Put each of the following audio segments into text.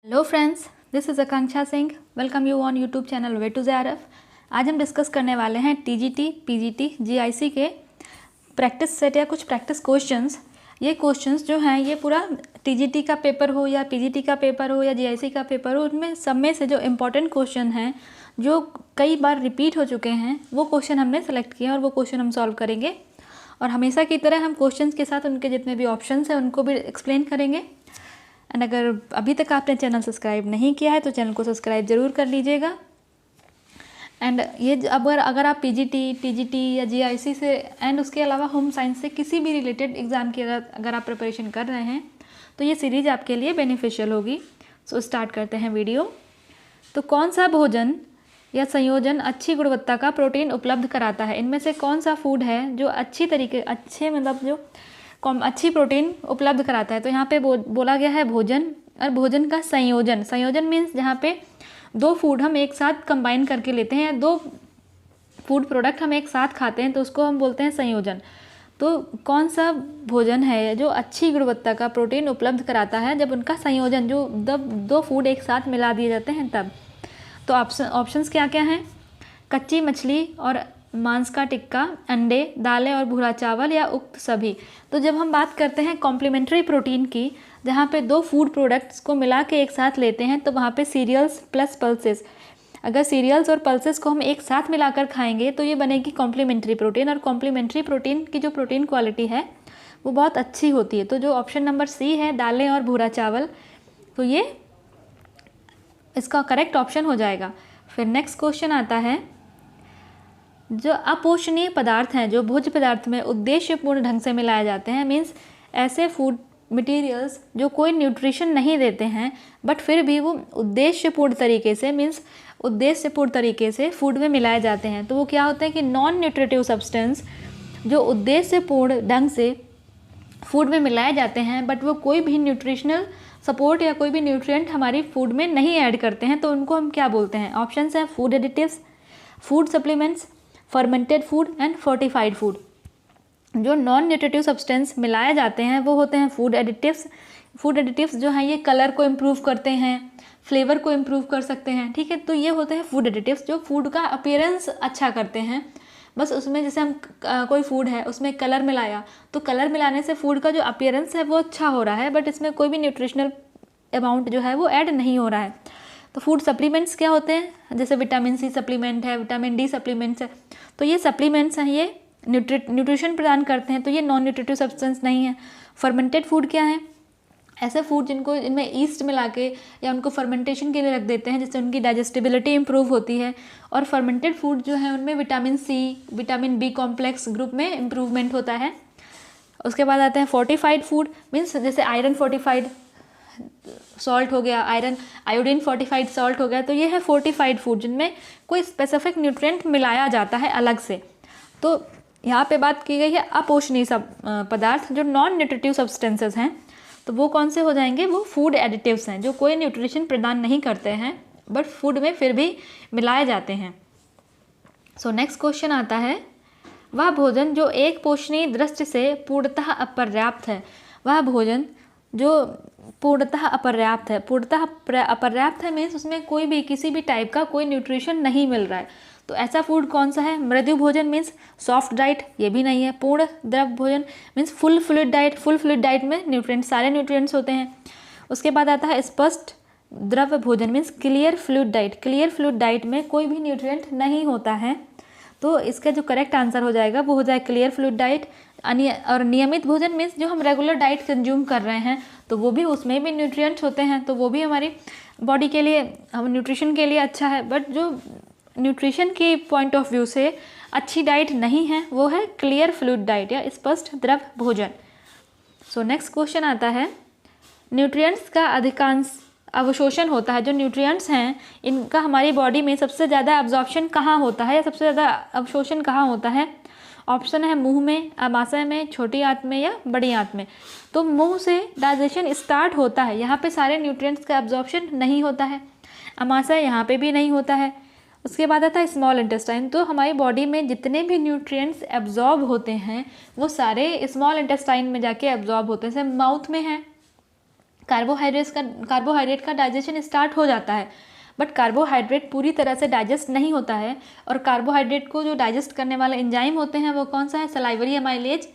Hello friends, this is Akanksha Singh. Welcome you on YouTube channel way to JRF। आज हम discuss करने वाले हैं TGT, PGT, GIC के प्रैक्टिस सेट या कुछ प्रैक्टिस क्वेश्चंस। ये क्वेश्चंस जो हैं ये पूरा TGT का पेपर हो या PGT का पेपर हो या GIC का पेपर हो, उनमें सब में से जो इम्पोर्टेंट क्वेश्चन हैं जो कई बार रिपीट हो चुके हैं वो क्वेश्चन हमने सेलेक्ट किए हैं और वो क्वेश्चन हम सॉल्व करेंगे। और हमेशा की तरह हम क्वेश्चन के साथ उनके जितने भी ऑप्शन हैं उनको भी एक्सप्लेन करेंगे। एंड अगर अभी तक आपने चैनल सब्सक्राइब नहीं किया है तो चैनल को सब्सक्राइब ज़रूर कर लीजिएगा। एंड ये अगर आप PGT, TGT या GIC से एंड उसके अलावा होम साइंस से किसी भी रिलेटेड एग्ज़ाम की अगर आप प्रिपरेशन कर रहे हैं तो ये सीरीज़ आपके लिए बेनिफिशियल होगी। सो स्टार्ट करते हैं वीडियो। तो कौन सा भोजन या संयोजन अच्छी गुणवत्ता का प्रोटीन उपलब्ध कराता है? इनमें से कौन सा फूड है जो अच्छी प्रोटीन उपलब्ध कराता है? तो यहाँ पे बोला गया है भोजन, और भोजन का संयोजन। संयोजन मीन्स जहाँ पे दो फूड हम एक साथ कंबाइन करके लेते हैं, दो फूड प्रोडक्ट हम एक साथ खाते हैं तो उसको हम बोलते हैं संयोजन। तो कौन सा भोजन है जो अच्छी गुणवत्ता का प्रोटीन उपलब्ध कराता है जब उनका संयोजन, जो दो फूड एक साथ मिला दिए जाते हैं तब। तो ऑप्शंस क्या क्या हैं? कच्ची मछली और मांस का टिक्का, अंडे, दालें और भूरा चावल या उक्त सभी। तो जब हम बात करते हैं कॉम्प्लीमेंट्री प्रोटीन की, जहाँ पे दो फूड प्रोडक्ट्स को मिला के एक साथ लेते हैं तो वहाँ पे सीरियल्स प्लस पल्सेस, अगर सीरियल्स और पल्सेस को हम एक साथ मिलाकर खाएंगे तो ये बनेगी कॉम्प्लीमेंट्री प्रोटीन। और कॉम्प्लीमेंट्री प्रोटीन की जो प्रोटीन क्वालिटी है वो बहुत अच्छी होती है। तो जो ऑप्शन नंबर सी है, दालें और भूरा चावल, तो ये इसका करेक्ट ऑप्शन हो जाएगा। फिर नेक्स्ट क्वेश्चन आता है, जो अपोषणीय पदार्थ हैं जो भोज्य पदार्थ में उद्देश्यपूर्ण ढंग से मिलाए जाते हैं, मीन्स ऐसे फूड मटेरियल्स जो कोई न्यूट्रिशन नहीं देते हैं बट फिर भी वो उद्देश्यपूर्ण तरीके से फूड में मिलाए जाते हैं, तो वो क्या होते हैं कि नॉन न्यूट्रिटिव सब्सटेंस जो उद्देश्यपूर्ण ढंग से फूड में मिलाए जाते हैं बट वो कोई भी न्यूट्रिशनल सपोर्ट या कोई भी न्यूट्रिएंट हमारी फूड में नहीं ऐड करते हैं, तो उनको हम क्या बोलते हैं? ऑप्शंस हैं food additives, food supplements, fermented food and fortified food. जो नॉन न्यूट्रिटिव सब्सटेंस मिलाए जाते हैं वो होते हैं फूड एडिटिव्स। फूड एडिटिव्स जो हैं ये कलर को इम्प्रूव करते हैं, फ्लेवर को इम्प्रूव कर सकते हैं, ठीक है। तो ये होते हैं फूड एडिटिव्स जो फूड का अपीयरेंस अच्छा करते हैं। बस उसमें जैसे हम कोई फूड है उसमें कलर मिलाया तो कलर मिलाने से फूड का जो अपीयरेंस है वो अच्छा हो रहा है बट इसमें कोई भी न्यूट्रिशनल अमाउंट जो है वो ऐड नहीं हो रहा है। तो फूड सप्लीमेंट्स क्या होते हैं? जैसे विटामिन C सप्लीमेंट है, विटामिन D सप्लीमेंट्स है, तो ये सप्लीमेंट्स हैं, ये न्यूट्रिशन प्रदान करते हैं, तो ये नॉन न्यूट्रिटिव सब्सटेंस नहीं है। फर्मेंटेड फूड क्या है? ऐसे फूड जिनको इनमें ईस्ट मिला के या उनको फर्मेंटेशन के लिए रख देते हैं जिससे उनकी डाइजेस्टिबिलिटी इंप्रूव होती है। और फर्मेंटेड फूड जो है उनमें vitamin C, vitamin B complex group में इम्प्रूवमेंट होता है। उसके बाद आते हैं फोर्टिफाइड फूड, मीन्स जैसे आयरन फोर्टिफाइड सॉल्ट हो गया, आयोडीन फोर्टिफाइड सॉल्ट हो गया, तो ये है फोर्टिफाइड फूड जिनमें कोई स्पेसिफिक न्यूट्रिएंट मिलाया जाता है अलग से। तो यहाँ पे बात की गई है अपोषणीय पदार्थ जो नॉन न्यूट्रिटिव सब्सटेंसेस हैं, तो वो कौन से हो जाएंगे? वो फूड एडिटिव्स हैं जो कोई न्यूट्रिशन प्रदान नहीं करते हैं बट फूड में फिर भी मिलाए जाते हैं। सो नेक्स्ट क्वेश्चन आता है, वह भोजन जो एक पोषणीय दृष्टि से पूर्णतः अपर्याप्त है। वह भोजन जो पूर्णतः अपर्याप्त है, अपर्याप्त है मीन्स उसमें कोई भी किसी भी टाइप का कोई न्यूट्रिशन नहीं मिल रहा है, तो ऐसा फूड कौन सा है? मृदु भोजन मीन्स सॉफ्ट डाइट, ये भी नहीं है। पूर्ण द्रव भोजन मीन्स फुल फ्लूइड डाइट में न्यूट्रिएंट्स, सारे न्यूट्रिएंट्स होते हैं। उसके बाद आता है स्पष्ट द्रव भोजन मीन्स क्लियर फ्लूइड डाइट में कोई भी न्यूट्रिएंट नहीं होता है, तो इसका जो करेक्ट आंसर हो जाएगा वो हो जाए क्लियर फ्लूइड डाइट। और नियमित भोजन मीन्स जो हम रेगुलर डाइट कंज्यूम कर रहे हैं तो वो भी, उसमें भी न्यूट्रिएंट्स होते हैं, तो वो भी हमारी बॉडी के लिए, हम न्यूट्रिशन के लिए अच्छा है, बट जो न्यूट्रिशन के पॉइंट ऑफ व्यू से अच्छी डाइट नहीं है वो है क्लियर फ्लूइड डाइट या स्पष्ट द्रव भोजन। सो नेक्स्ट क्वेश्चन आता है, न्यूट्रिएंट्स का अधिकांश अवशोषण होता है। जो न्यूट्रिएंट्स हैं इनका हमारी बॉडी में सबसे ज़्यादा एब्जॉर्प्शन कहाँ होता है या सबसे ज़्यादा अवशोषण कहाँ होता है? ऑप्शन है मुंह में, आमाशय में, छोटी आंत में या बड़ी आंत में। तो मुंह से डाइजेशन स्टार्ट होता है, यहाँ पे सारे न्यूट्रिएंट्स का एब्जॉर्प्शन नहीं होता है। आमाशय यहाँ पे भी नहीं होता है। उसके बाद आता है स्मॉल इंटेस्टाइन, तो हमारी बॉडी में जितने भी न्यूट्रिएंट्स एब्जॉर्ब होते हैं वो सारे स्मॉल इंटेस्टाइन में जाके एब्जॉर्ब होते हैं। जैसे माउथ में है कार्बोहाइड्रेट का डाइजेशन स्टार्ट हो जाता है, बट कार्बोहाइड्रेट पूरी तरह से डाइजेस्ट नहीं होता है। और कार्बोहाइड्रेट को जो डाइजेस्ट करने वाले एंजाइम होते हैं वो कौन सा है, सलाइवरी एमाइलेज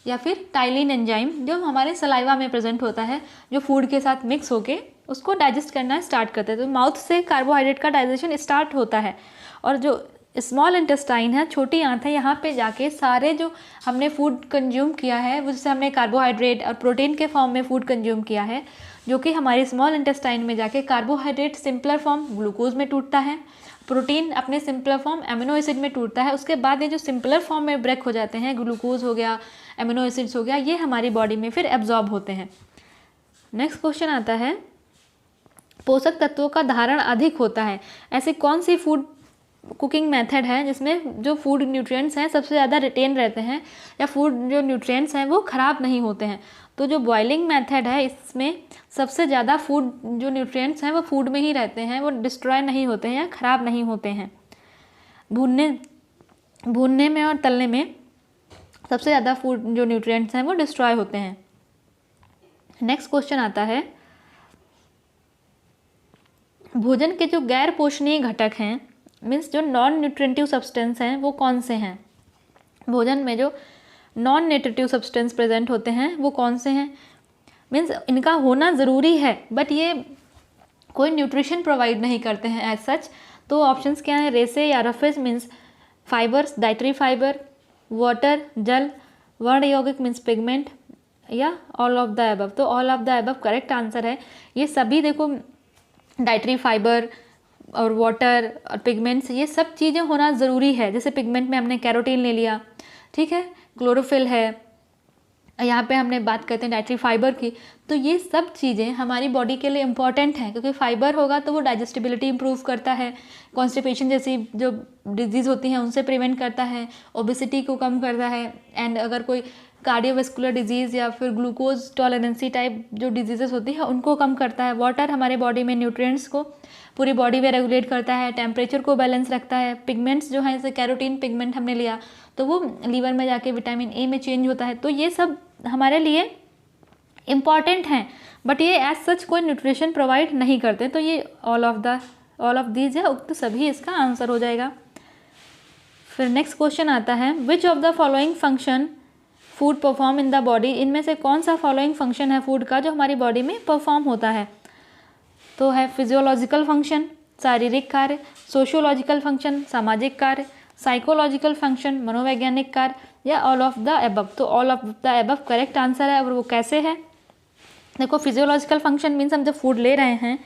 या फिर टाइलिन एंजाइम, जो हमारे सलाइवा में प्रेजेंट होता है, जो फूड के साथ मिक्स होके उसको डाइजेस्ट करना स्टार्ट करते हैं। तो माउथ से कार्बोहाइड्रेट का डाइजेशन स्टार्ट होता है। और जो स्मॉल इंटेस्टाइन है, छोटी आंत है, यहाँ पे जाके सारे जो हमने फूड कंज्यूम किया है, जिससे हमने कार्बोहाइड्रेट और प्रोटीन के फॉर्म में फूड कंज्यूम किया है, जो कि हमारे स्मॉल इंटेस्टाइन में जाके कार्बोहाइड्रेट सिंपलर फॉर्म ग्लूकोज में टूटता है, प्रोटीन अपने सिंपलर फॉर्म एमिनो एसिड में टूटता है। उसके बाद ये जो सिंपलर फॉर्म में ब्रेक हो जाते हैं, ग्लूकोज हो गया, एमिनो एसिड्स हो गया, ये हमारी बॉडी में फिर एब्जॉर्ब होते हैं। नेक्स्ट क्वेश्चन आता है, पोषक तत्वों का धारण अधिक होता है, ऐसी कौन सी फूड कुकिंग मेथड है जिसमें जो फूड न्यूट्रिएंट्स हैं सबसे ज़्यादा रिटेन रहते हैं, या फूड जो न्यूट्रिएंट्स हैं वो ख़राब नहीं होते हैं? तो जो बॉइलिंग मेथड है, इसमें सबसे ज़्यादा फूड जो न्यूट्रिएंट्स हैं वो फूड में ही रहते हैं, वो डिस्ट्रॉय नहीं होते हैं या ख़राब नहीं होते हैं। भूनने में और तलने में सबसे ज़्यादा फूड जो न्यूट्रिएंट्स हैं वो डिस्ट्रॉय होते हैं। नेक्स्ट क्वेश्चन आता है, भोजन के जो गैर पोषणीय घटक हैं, मीन्स जो नॉन न्यूट्रिएंटिव सब्सटेंस हैं, वो कौन से हैं? भोजन में जो नॉन न्यूट्रिटिव सब्सटेंस प्रेजेंट होते हैं वो कौन से हैं? मीन्स इनका होना ज़रूरी है, बट ये कोई न्यूट्रिशन प्रोवाइड नहीं करते हैं एज सच। तो ऑप्शंस क्या हैं, रेसे या roughage means fibres, dietary fibre, water जल, वर्ण यौगिक मीन्स पिगमेंट, या ऑल ऑफ द अबव। तो all of the above correct answer है। ये सभी देखो, डाइटरी फाइबर और वाटर और पिगमेंट्स, ये सब चीज़ें होना ज़रूरी है। जैसे पिगमेंट में हमने कैरोटीन ले लिया, ठीक है, क्लोरोफिल है, यहाँ पे हमने बात करते हैं डाइटरी फाइबर की। तो ये सब चीज़ें हमारी बॉडी के लिए इम्पॉर्टेंट हैं, क्योंकि फाइबर होगा तो वो डाइजेस्टिबिलिटी इंप्रूव करता है, कॉन्स्टिपेशन जैसी जो डिजीज़ होती हैं उनसे प्रिवेंट करता है, ओबेसिटी को कम करता है, एंड अगर कोई कार्डियोवैस्कुलर डिजीज़ या फिर ग्लूकोज टॉलरेंसी टाइप जो डिजीज़ेस होती है उनको कम करता है। वाटर हमारे बॉडी में न्यूट्रिएंट्स को पूरी बॉडी में रेगुलेट करता है, टेम्परेचर को बैलेंस रखता है। पिगमेंट्स जो हैं, जैसे कैरोटीन पिगमेंट हमने लिया तो वो लीवर में जाके विटामिन ए में चेंज होता है। तो ये सब हमारे लिए इम्पॉर्टेंट हैं, बट ये एज सच कोई न्यूट्रिशन प्रोवाइड नहीं करते। तो ये ऑल ऑफ दीज है, तो सभी इसका आंसर हो जाएगा। फिर नेक्स्ट क्वेश्चन आता है, which of the following function food perform in the body? इनमें से कौन सा फॉलोइंग फंक्शन है फूड का जो हमारी बॉडी में परफॉर्म होता है? तो है फिजियोलॉजिकल फंक्शन, शारीरिक कार्य, सोशियोलॉजिकल फंक्शन, सामाजिक कार्य, साइकोलॉजिकल फंक्शन, मनोवैज्ञानिक कार्य, या ऑल ऑफ द एबव। तो all of the above correct answer है। और वो कैसे है, देखो, फिजियोलॉजिकल फंक्शन मीन्स हम जब फूड ले रहे हैं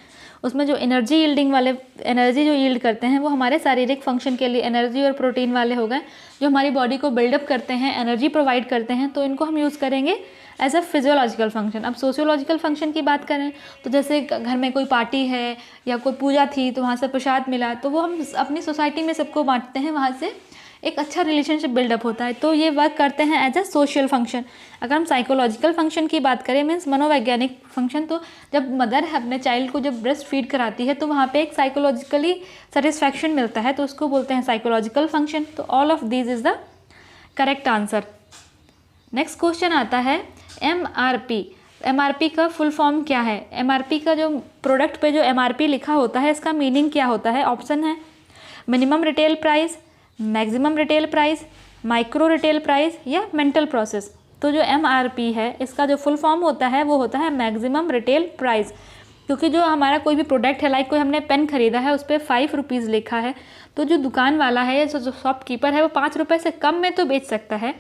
उसमें जो एनर्जी यील्डिंग वाले, एनर्जी जो यील्ड करते हैं वो हमारे शारीरिक फंक्शन के लिए एनर्जी और प्रोटीन वाले हो गए, जो हमारी बॉडी को बिल्डअप करते हैं, एनर्जी प्रोवाइड करते हैं। तो इनको हम यूज़ करेंगे एज अ फिजियोलॉजिकल फंक्शन। अब सोशियोलॉजिकल फंक्शन की बात करें तो जैसे घर में कोई पार्टी है या कोई पूजा थी तो वहाँ से प्रसाद मिला, तो वो हम अपनी सोसाइटी में सबको बांटते हैं, वहाँ से एक अच्छा रिलेशनशिप बिल्डअप होता है। तो ये वर्क करते हैं एज अ सोशल फंक्शन। अगर हम साइकोलॉजिकल फंक्शन की बात करें, मीन्स मनोवैज्ञानिक फंक्शन, तो जब मदर अपने चाइल्ड को जब ब्रेस्ट फीड कराती है तो वहाँ पे एक साइकोलॉजिकली सेटिस्फैक्शन मिलता है, तो उसको बोलते हैं साइकोलॉजिकल फंक्शन। तो all of this is the correct answer. Next question आता है, MRP। MRP का फुल फॉर्म क्या है? MRP का जो प्रोडक्ट पे जो MRP लिखा होता है इसका मीनिंग क्या होता है? ऑप्शन है minimum retail price, maximum retail price, micro retail price, या मेंटल प्रोसेस। तो जो MRP है इसका जो फुल फॉर्म होता है वो होता है मैक्सिमम रिटेल प्राइस, क्योंकि जो हमारा कोई भी प्रोडक्ट है, लाइक कोई हमने पेन खरीदा है उस पर 5 रुपीज़ लिखा है, तो जो दुकान वाला है या जो शॉपकीपर है वो 5 रुपये से कम में तो बेच सकता है,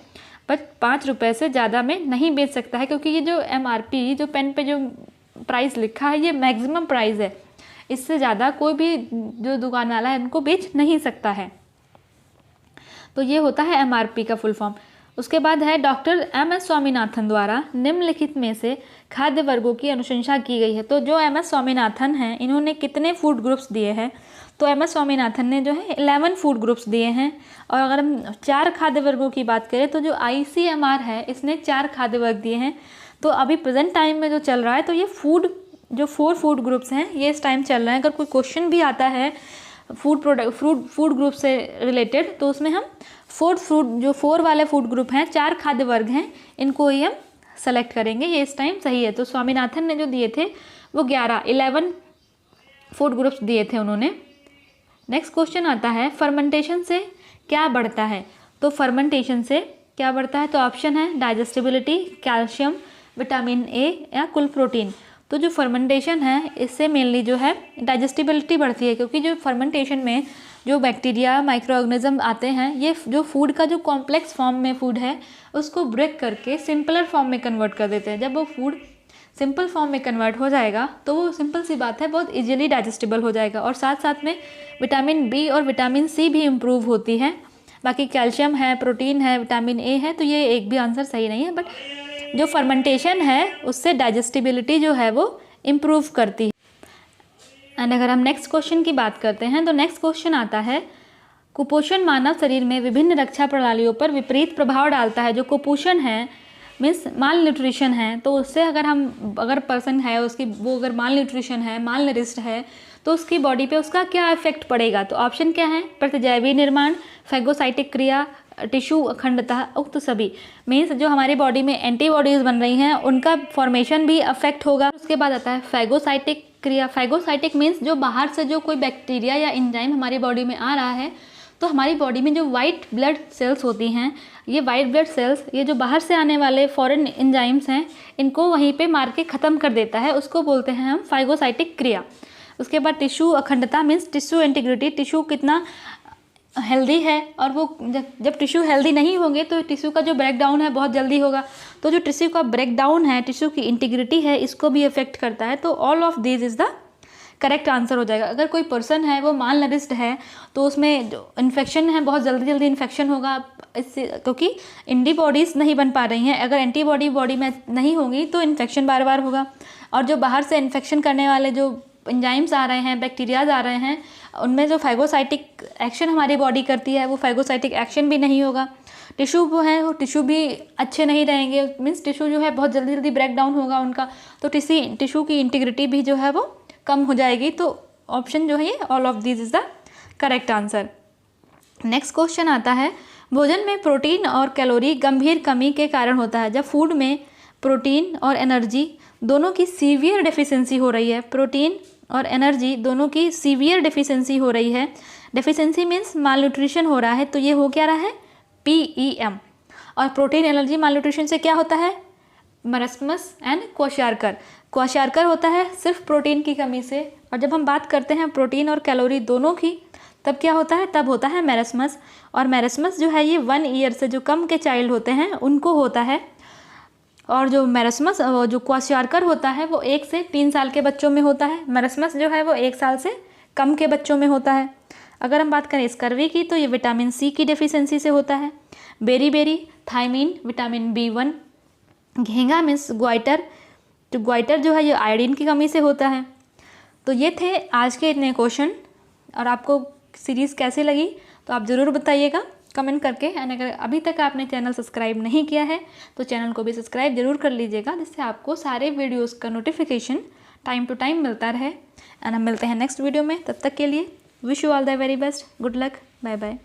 बट 5 रुपये से ज़्यादा में नहीं बेच सकता है, क्योंकि ये जो MRP जो पेन पे जो प्राइस लिखा है ये मैक्सिमम प्राइस है, इससे ज़्यादा कोई भी जो दुकान वाला है उनको बेच नहीं सकता है। तो ये होता है MRP का फुल फॉर्म। उसके बाद है डॉक्टर MS स्वामीनाथन द्वारा निम्नलिखित में से खाद्य वर्गों की अनुशंसा की गई है। तो जो MS स्वामीनाथन हैं इन्होंने कितने फूड ग्रुप्स दिए हैं? तो MS स्वामीनाथन ने जो है 11 फूड ग्रुप्स दिए हैं। और अगर हम 4 खाद्य वर्गों की बात करें तो जो ICMR है इसने 4 खाद्य वर्ग दिए हैं। तो अभी प्रेजेंट टाइम में जो चल रहा है तो ये जो 4 फूड ग्रुप्स हैं ये इस टाइम चल रहे हैं। अगर कोई क्वेश्चन भी आता है फूड ग्रुप से रिलेटेड तो उसमें हम 4 वाले फूड ग्रुप हैं, 4 खाद्य वर्ग हैं, इनको ही हम सेलेक्ट करेंगे, ये इस टाइम सही है। तो स्वामीनाथन ने जो दिए थे वो 11 फूड ग्रुप्स दिए थे उन्होंने। नेक्स्ट क्वेश्चन आता है फर्मेंटेशन से क्या बढ़ता है। तो फर्मेंटेशन से क्या बढ़ता है, तो ऑप्शन है डाइजेस्टिबिलिटी, कैल्शियम, विटामिन ए या कुल प्रोटीन। तो जो फर्मेंटेशन है इससे मेनली जो है डाइजेस्टिबिलिटी बढ़ती है, क्योंकि जो फर्मेंटेशन में जो बैक्टीरिया माइक्रो ऑर्गेनिज्म आते हैं ये जो फूड का जो कॉम्प्लेक्स फॉर्म में फूड है उसको ब्रेक करके सिंपलर फॉर्म में कन्वर्ट कर देते हैं। जब वो फूड सिंपल फॉर्म में कन्वर्ट हो जाएगा तो वो सिंपल सी बात है बहुत इजीली डाइजेस्टिबल हो जाएगा, और साथ साथ में विटामिन बी और विटामिन सी भी इम्प्रूव होती है। बाकी कैल्शियम है, प्रोटीन है, विटामिन ए है, तो ये एक भी आंसर सही नहीं है। बट जो फर्मेंटेशन है उससे डाइजेस्टिबिलिटी जो है वो इम्प्रूव करती है। एंड अगर हम नेक्स्ट क्वेश्चन की बात करते हैं तो नेक्स्ट क्वेश्चन आता है कुपोषण मानव शरीर में विभिन्न रक्षा प्रणालियों पर विपरीत प्रभाव डालता है। जो कुपोषण है मीन्स माल न्यूट्रिशन है, तो उससे अगर पर्सन है उसकी वो अगर माल न्यूट्रिशन है, माल नरिश्ड है, तो उसकी बॉडी पे उसका क्या इफेक्ट पड़ेगा। तो ऑप्शन क्या है, प्रतिजैवी निर्माण, फैगोसाइटिक क्रिया, टिश्यू अखंडता, उक्त सभी। मीन्स जो हमारी बॉडी में एंटीबॉडीज़ बन रही हैं उनका फॉर्मेशन भी अफेक्ट होगा। उसके बाद आता है फैगोसाइटिक क्रिया। फैगोसाइटिक मीन्स जो बाहर से जो कोई बैक्टीरिया या एंजाइम हमारी बॉडी में आ रहा है, तो हमारी बॉडी में जो वाइट ब्लड सेल्स होती हैं, ये वाइट ब्लड सेल्स ये जो बाहर से आने वाले फॉरेन एंजाइम्स हैं इनको वहीं पे मार के ख़त्म कर देता है, उसको बोलते हैं हम फैगोसाइटिक क्रिया। उसके बाद टिश्यू अखंडता मीन्स टिश्यू इंटीग्रिटी, टिश्यू कितना हेल्दी है, और वो जब टिश्यू हेल्दी नहीं होंगे तो टिश्यू का जो ब्रेक डाउन है बहुत जल्दी होगा। तो जो टिश्यू का ब्रेक डाउन है, टिश्यू की इंटीग्रिटी है, इसको भी अफेक्ट करता है। तो all of this is the correct answer हो जाएगा। अगर कोई पर्सन है वो माल नरिश्ड है तो उसमें जो इन्फेक्शन है बहुत जल्दी इन्फेक्शन होगा, इससे क्योंकि एंटीबॉडीज़ नहीं बन पा रही हैं। अगर एंटीबॉडी बॉडी में नहीं होंगी तो इन्फेक्शन बार बार होगा, और जो बाहर से इन्फेक्शन करने वाले जो एंजाइम्स आ रहे हैं, बैक्टीरियाज आ रहे हैं, उनमें जो फैगोसाइटिक एक्शन हमारी बॉडी करती है वो फैगोसाइटिक एक्शन भी नहीं होगा। टिश्यू वो है वो टिश्यू भी अच्छे नहीं रहेंगे, मीन्स टिश्यू जो है बहुत जल्दी ब्रेक डाउन होगा उनका, तो टिश्यू की इंटीग्रिटी भी जो है वो कम हो जाएगी। तो ऑप्शन जो है ये all of this is the correct answer. Next question आता है भोजन में प्रोटीन और कैलोरी गंभीर कमी के कारण होता है। जब फूड में प्रोटीन और एनर्जी दोनों की सीवियर डेफिशिएंसी हो रही है, प्रोटीन और एनर्जी दोनों की सीवियर डेफिशिएंसी हो रही है, डेफिशिएंसी मीन्स माल न्यूट्रिशन हो रहा है, तो ये हो क्या रहा है PEM। और प्रोटीन एनर्जी माल न्यूट्रिशन से क्या होता है, मरस्मस एंड क्वाशार्कर। क्वाशार्कर होता है सिर्फ प्रोटीन की कमी से, और जब हम बात करते हैं प्रोटीन और कैलोरी दोनों की तब क्या होता है, तब होता है मैरस्मस। और मैरस्मस जो है ये 1 ईयर से जो कम के चाइल्ड होते हैं उनको होता है, और जो मैरस्मस जो क्वाशार्कर होता है वो 1 से 3 साल के बच्चों में होता है। मैरस्मस जो है वो 1 साल से कम के बच्चों में होता है। अगर हम बात करें स्कर्वी की तो ये विटामिन सी की डेफिशिएंसी से होता है। बेरी थायमीन, विटामिन B1, घेंगा मीन्स ग्वाइटर, तो ग्वाइटर जो है ये आयोडीन की कमी से होता है। तो ये थे आज के इतने क्वेश्चन, और आपको सीरीज़ कैसी लगी तो आप ज़रूर बताइएगा कमेंट करके। एंड अगर अभी तक आपने चैनल सब्सक्राइब नहीं किया है तो चैनल को भी सब्सक्राइब जरूर कर लीजिएगा, जिससे आपको सारे वीडियोस का नोटिफिकेशन टाइम टू टाइम मिलता रहे। एंड हम मिलते हैं नेक्स्ट वीडियो में, तब तक के लिए wish you all the very best, good luck, bye bye.